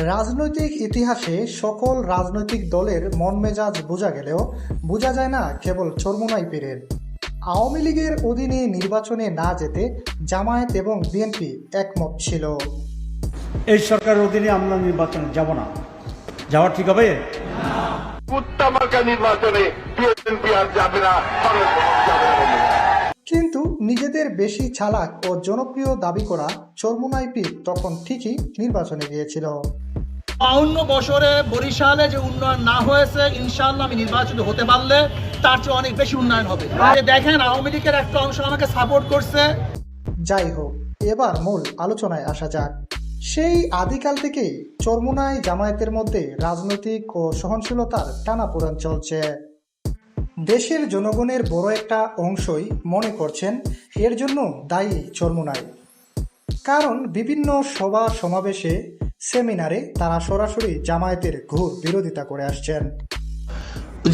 রাজনৈতিক ইতিহাসে সকল রাজনৈতিক দলের মন মেজাজ বোঝা গেলেও বোঝা যায় না কেবল চরমোনাই পীরের। আওয়ামী লীগের অধীনে নির্বাচনে না যেতে জামায়াত এবং বিএনপি একমত ছিল। এই সরকারের অধীনে আমরা নির্বাচনে যাব না, যাওয়া ঠিক হবে? কুত্তামার্কা নির্বাচনে বিএনপি আর যাবে না। কিন্তু নিজেদের বেশি চালাক ও জনপ্রিয় দাবি করা চরমোনাই পীর তখন ঠিকই নির্বাচনে গিয়েছিল। 52 বছরে বরিশালে যে উন্নয়ন না হয়েছে, ইনশাআল্লাহ আমি নির্বাচিত হতে পারলে তার চেয়ে অনেক বেশি উন্নয়ন হবে। দেখেন, আওয়ামী লীগের একটা অংশ আমাকে সাপোর্ট করছে। যাই হোক, এবার মূল আলোচনায় আসা যাক। সেই আদিকাল থেকেই চরমোনাই জামায়াতের মধ্যে রাজনৈতিক ও সহনশীলতার টানাপোড়েন চলছে। দেশের জনগণের বড় একটা অংশই মনে করছেন এর জন্য দায়ী চরমোনাই। কারণ বিভিন্ন সভা সমাবেশে, সেমিনারে তারা সরাসরি জামায়াতের ঘোর বিরোধিতা করে আসছেন।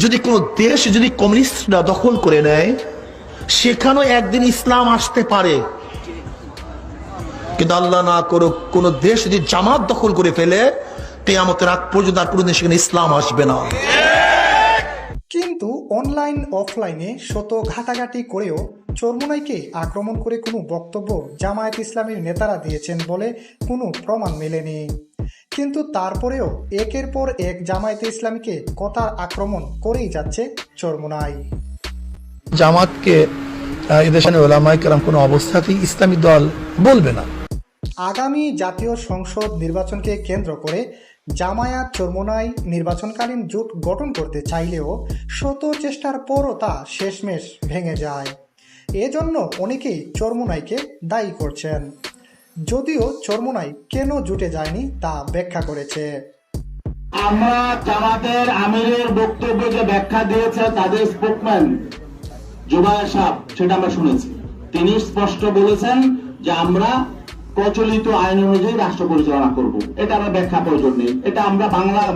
যদি কোনো দেশ যদি কমিউনিস্টরা দখল করে নেয়, সেখানেও একদিন ইসলাম আসতে পারে, কিন্তু আল্লাহ না করুক কোন দেশ যদি জামাত দখল করে ফেলে, কিয়ামতের আগ পর্যন্ত আর কোনোদিন সেখানে ইসলাম আসবে না। কিন্তু অনলাইন অফলাইনে শত ঘাটাঘাটি করেও চরমোনাইকে আক্রমণ করে কোনো বক্তব্য জামায়াত ইসলামীর নেতারা দিয়েছেন বলে কোনো প্রমাণ মেলেনি। কিন্তু তারপরেও একের পর এক জামায়াতে ইসলামীকে কথার আক্রমণ করেই যাচ্ছে চরমোনাই। জামাতকে এদেশের ওলামায়ে কেরাম কোনো অবস্থাতেই ইসলামী দল বলবে না। আগামী জাতীয় সংসদ নির্বাচনকে কেন্দ্র করে জামায়াত চরমোনাই নির্বাচনকালীন জোট গঠন করতে চাইলেও শত চেষ্টার পরও তা শেষমেশ ভেঙে যায়। এজন্য অনেকেই চরমোনাইকে দায়ী করছেন। যদিও চরমোনাই কেন জুটে যায়নি তা ব্যাখ্যা করেছে। আমরা জামাতের আমিরের বক্তব্য যে ব্যাখ্যা দিয়েছে তাদের স্পোকম্যান জুবায়ের সাহেব, সেটা আমরা শুনেছি। তিনি স্পষ্ট বলেছেন যে আমরা প্রচলিত আইন অনুযায়ী রাষ্ট্র পরিচালনা করব। এটা আমরা ব্যাখ্যা প্রয়োজন নেই, এটা আমরা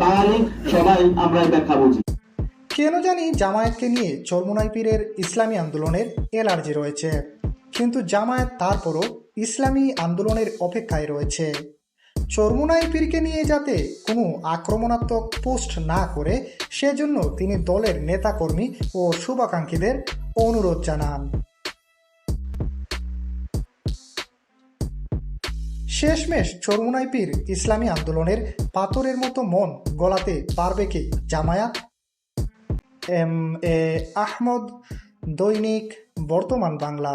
বাঙালি সবাই আমরা এই ব্যাখ্যা বুঝি। কেন জানি জামায়াতকে নিয়ে চরমোনাই পীরের ইসলামী আন্দোলনের অ্যালার্জি রয়েছে, কিন্তু জামায়াত তারপরও ইসলামী আন্দোলনের অপেক্ষায় রয়েছে। চরমোনাই পীরকে নিয়ে যাতে কোনো আক্রমণাত্মক পোস্ট না করে সেজন্য তিনি দলের নেতাকর্মী ও শুভাকাঙ্ক্ষীদের অনুরোধ জানান। শেষমেশ চরমোনাই পীর ইসলামী আন্দোলনের পাথরের মতো মন গলাতে পারবে কি জামায়াত? এম এ আহমদ, দৈনিক বর্তমান বাংলা।